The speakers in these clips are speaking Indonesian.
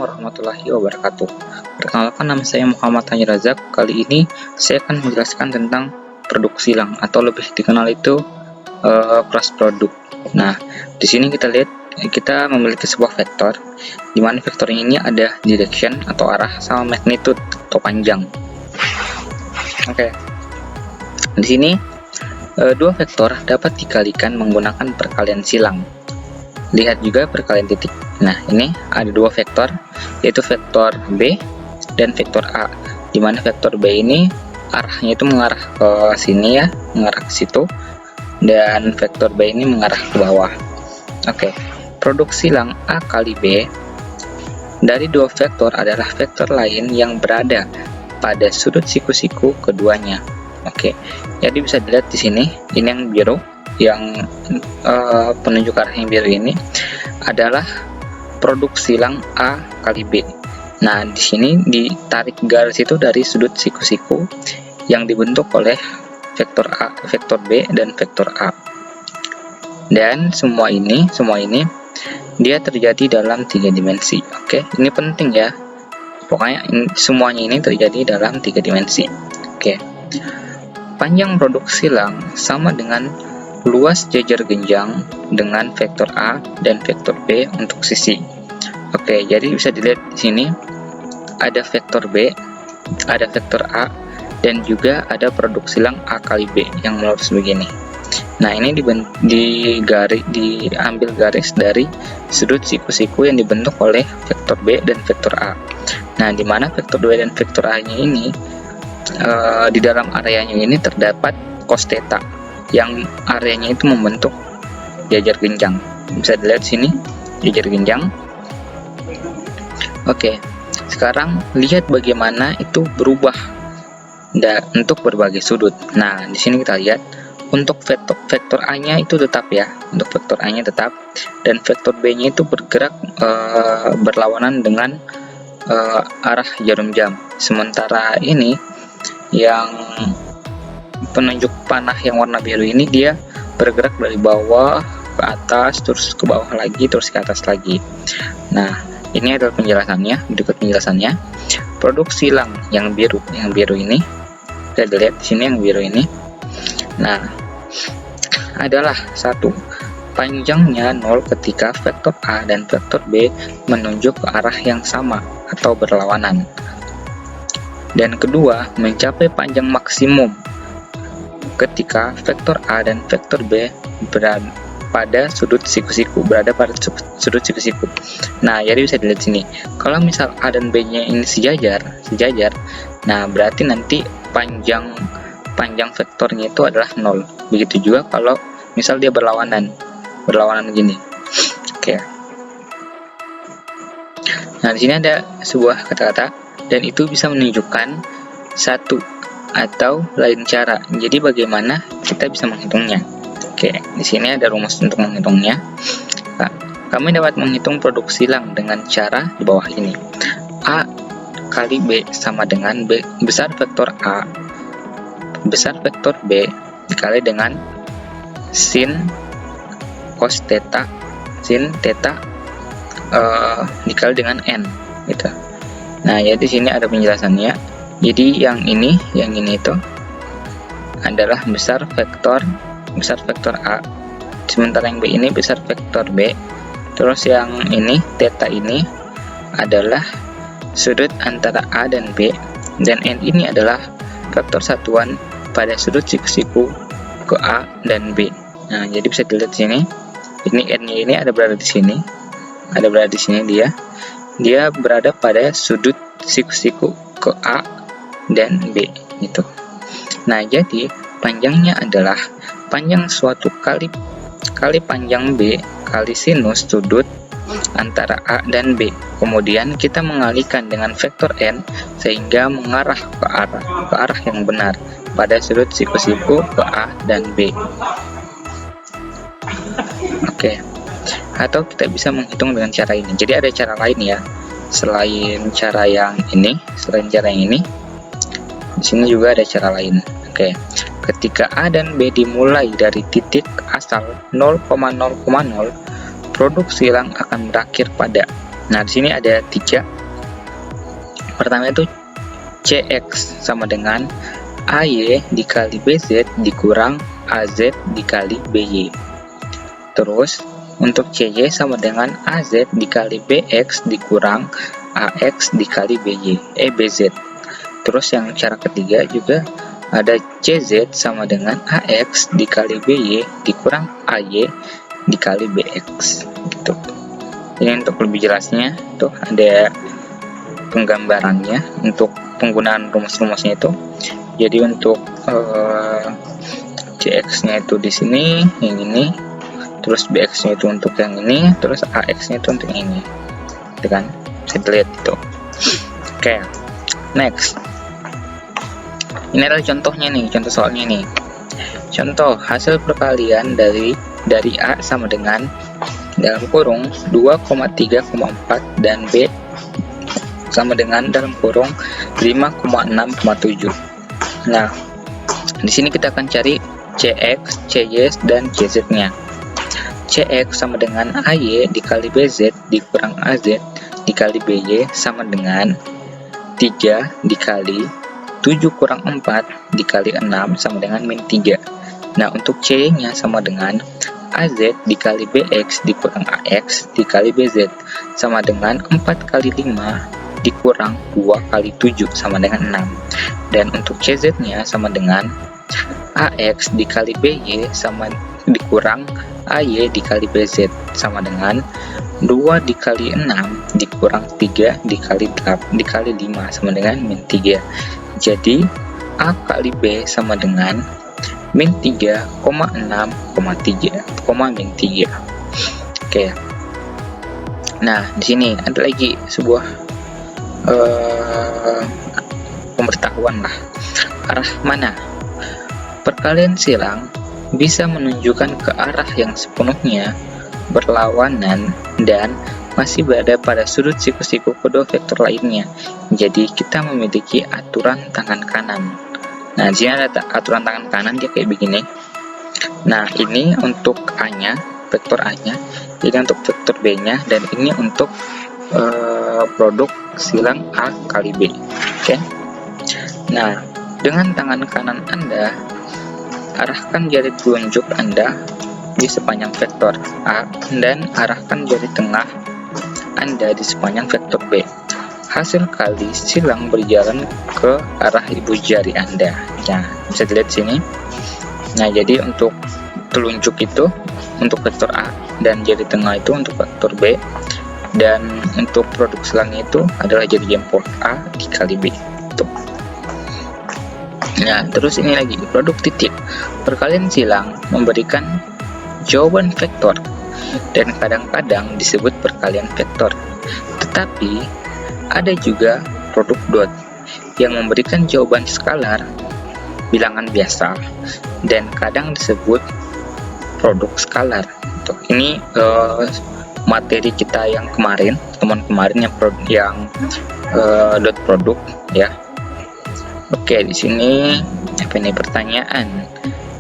warahmatullahi wabarakatuh. Perkenalkan, nama saya Muhammad Hany Razak. Kali ini saya akan menjelaskan tentang produk silang atau lebih dikenal itu kelas produk. Nah, di sini kita lihat kita memiliki sebuah vektor, di mana vektor ini ada direction atau arah sama magnitude atau panjang. Oke. Di sini dua vektor dapat dikalikan menggunakan perkalian silang. Lihat juga perkalian titik. Nah, ini ada dua vektor, yaitu vektor B dan vektor A, di mana vektor B ini arahnya itu mengarah ke sini ya, mengarah ke situ, dan vektor B ini mengarah ke bawah. Oke, produk silang A kali B dari dua vektor adalah vektor lain yang berada pada sudut siku-siku keduanya. Oke, jadi bisa dilihat di sini, ini yang biru, yang penunjuk arah yang biru ini adalah produk silang A kali B. Nah, di sini ditarik garis itu dari sudut siku-siku yang dibentuk oleh vektor A, vektor B, dan vektor A. Dan semua ini dia terjadi dalam 3 dimensi. Oke, ini penting ya. Pokoknya semuanya ini terjadi dalam 3 dimensi. Oke. Panjang produk silang sama dengan luas jajar genjang dengan vektor A dan vektor B untuk sisi. Oke, jadi bisa dilihat di sini ada vektor B, ada vektor A, dan juga ada produk silang A kali B yang melurus begini. Nah, ini diambil garis dari sudut siku-siku yang dibentuk oleh vektor B dan vektor A. Nah, di mana vektor B dan vektor A-nya ini di dalam areanya ini terdapat cos theta, yang areanya itu membentuk jajar genjang. Bisa dilihat sini jajar genjang. Oke, sekarang lihat bagaimana itu berubah untuk berbagai sudut. Nah, di sini kita lihat untuk vektor A-nya itu tetap ya, untuk vektor A-nya tetap, dan vektor B-nya itu bergerak berlawanan dengan arah jarum jam. Sementara ini yang penunjuk panah yang warna biru ini dia bergerak dari bawah ke atas, terus ke bawah lagi, terus ke atas lagi. Nah, ini adalah penjelasannya, berikut penjelasannya. Produk silang yang biru ini, kita lihat di sini yang biru ini. Nah, adalah satu, panjangnya 0 ketika vektor A dan vektor B menunjuk ke arah yang sama atau berlawanan. Dan kedua, mencapai panjang maksimum ketika vektor A dan vektor B berada pada sudut siku-siku, Nah, jadi bisa dilihat sini. Kalau misal A dan B-nya ini sejajar, nah berarti nanti panjang vektornya itu adalah 0. Begitu juga kalau misal dia berlawanan gini. Oke. Nah, di sini ada sebuah kata-kata, dan itu bisa menunjukkan satu atau lain cara. Jadi bagaimana kita bisa menghitungnya? Oke, di sini ada rumus untuk menghitungnya. Nah, kami dapat menghitung produk silang dengan cara di bawah ini. A kali B sama dengan B besar vektor A besar vektor B dikali dengan sin cos theta dikali dengan n gitu. Nah, ya di sini ada penjelasannya. Jadi yang ini itu adalah besar vektor A, sementara yang B ini besar vektor B. Terus yang ini theta ini adalah sudut antara A dan B, dan n ini adalah vektor satuan pada sudut siku-siku ke A dan B. Nah, jadi bisa dilihat di sini. Ini n-nya ini ada berada di sini. Dia berada pada sudut siku-siku ke A dan B gitu. Nah, jadi panjangnya adalah panjang suatu kali panjang B kali sinus sudut antara A dan B. Kemudian kita mengalihkan dengan vektor n sehingga mengarah ke arah yang benar pada sudut siku-siku ke A dan B. Oke. Atau kita bisa menghitung dengan cara ini. Jadi ada cara lain ya, selain cara yang ini. Di sini juga ada cara lain. Oke. Ketika A dan B dimulai dari titik asal 0,0,0, produk silang akan berakhir pada Nah, di sini ada 3. Pertama itu CX sama dengan AY dikali BZ dikurang AZ dikali BY. Terus untuk CY sama dengan AZ dikali BX dikurang AX dikali BZ. Terus yang cara ketiga juga ada CZ sama dengan AX dikali BY dikurang AY dikali BX gitu. Ini untuk lebih jelasnya tuh ada penggambarannya untuk penggunaan rumus-rumusnya itu. Jadi untuk CX-nya itu di sini yang ini, terus BX-nya itu untuk yang ini, terus AX-nya itu untuk ini, gitu kan? Bisa dilihat itu. Oke, next. Ini adalah contohnya nih, contoh soalnya nih. Contoh hasil perkalian dari A sama dengan dalam kurung 2,3,4 dan B sama dengan dalam kurung 5,6,7. Nah, di sini kita akan cari CX, CY, dan CZ-nya. CX sama dengan AY dikali BZ dikurang AZ dikali BY sama dengan 3 dikali 7 kurang 4 dikali 6 sama dengan min 3. Nah, untuk CY-nya sama dengan AZ dikali BX dikurang AX dikali BZ sama dengan 4 kali 5 dikurang 2 kali 7 sama dengan 6. Dan untuk CZ-nya sama dengan AX dikali BY sama dikurang AY dikali BZ sama dengan 2 dikali 6 dikurang 3 dikali 8 dikali 5 sama dengan min 3. Jadi A kali B sama dengan min 3,6,3, min 3. Oke. Nah, di sini ada lagi sebuah pemberitahuan lah. Arah mana? Perkalian silang bisa menunjukkan ke arah yang sepenuhnya berlawanan dan masih berada pada sudut siku-siku kedua vektor lainnya. Jadi kita memiliki aturan tangan kanan. Nah, di sini ada aturan tangan kanan, dia kayak begini. Nah, ini untuk A-nya, vektor A-nya, ini untuk vektor B-nya, dan ini untuk produk silang A kali B. Oke. Nah, dengan tangan kanan Anda, arahkan jari telunjuk Anda di sepanjang vektor A dan arahkan jari tengah Anda di sepanjang vektor B. Hasil kali silang berjalan ke arah ibu jari Anda. Nah, bisa dilihat sini. Nah, jadi untuk telunjuk itu untuk vektor A dan jari tengah itu untuk vektor B, dan untuk produk silangnya itu adalah jari jempol A dikali B. Tuh. Nah, terus ini lagi produk titik. Perkalian silang memberikan jawaban vektor dan kadang-kadang disebut perkalian vektor. Tetapi ada juga produk dot yang memberikan jawaban skalar bilangan biasa dan kadang disebut produk skalar. Tuh, ini materi kita yang kemarin, teman kemarin yang dot produk ya. Oke, di sini apa ini pertanyaan?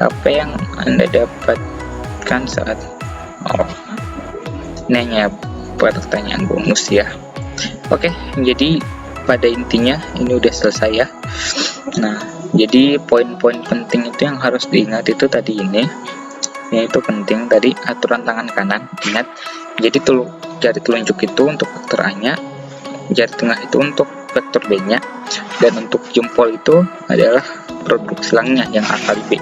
Apa yang Anda dapatkan saat ini hanya pertanyaan bonus ya. Oke, jadi pada intinya ini udah selesai ya. Nah, jadi poin-poin penting itu yang harus diingat itu tadi ini itu penting tadi aturan tangan kanan. Ingat, jadi jari telunjuk itu untuk vektor A-nya, jari tengah itu untuk vektor B-nya, dan untuk jempol itu adalah produk silangnya yang A kali B.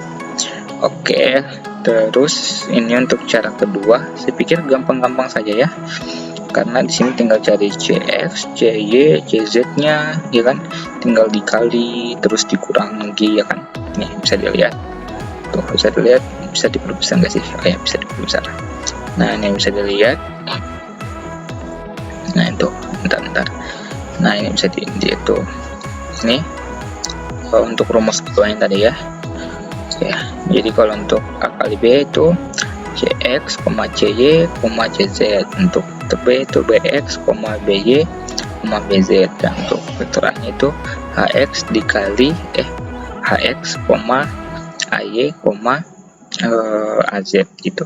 Oke, terus ini untuk cara kedua, saya pikir gampang-gampang saja ya, karena di sini tinggal cari CX, CY, CZ-nya, ya kan, tinggal dikali terus dikurang lagi ya kan. Nih bisa dilihat, tuh bisa dilihat, bisa diperbesar nggak sih? Oh ya, bisa diperbesar. Nah, ini bisa dilihat. Nah, itu bentar. Nah, ini bisa itu. Ini untuk rumus keduanya tadi ya. Ya, jadi kalau untuk A kali B itu CX, CY, CZ. Untuk B itu BX, BY, BZ. Dan untuk vektor A-nya itu HX dikali HX, AY, AZ gitu.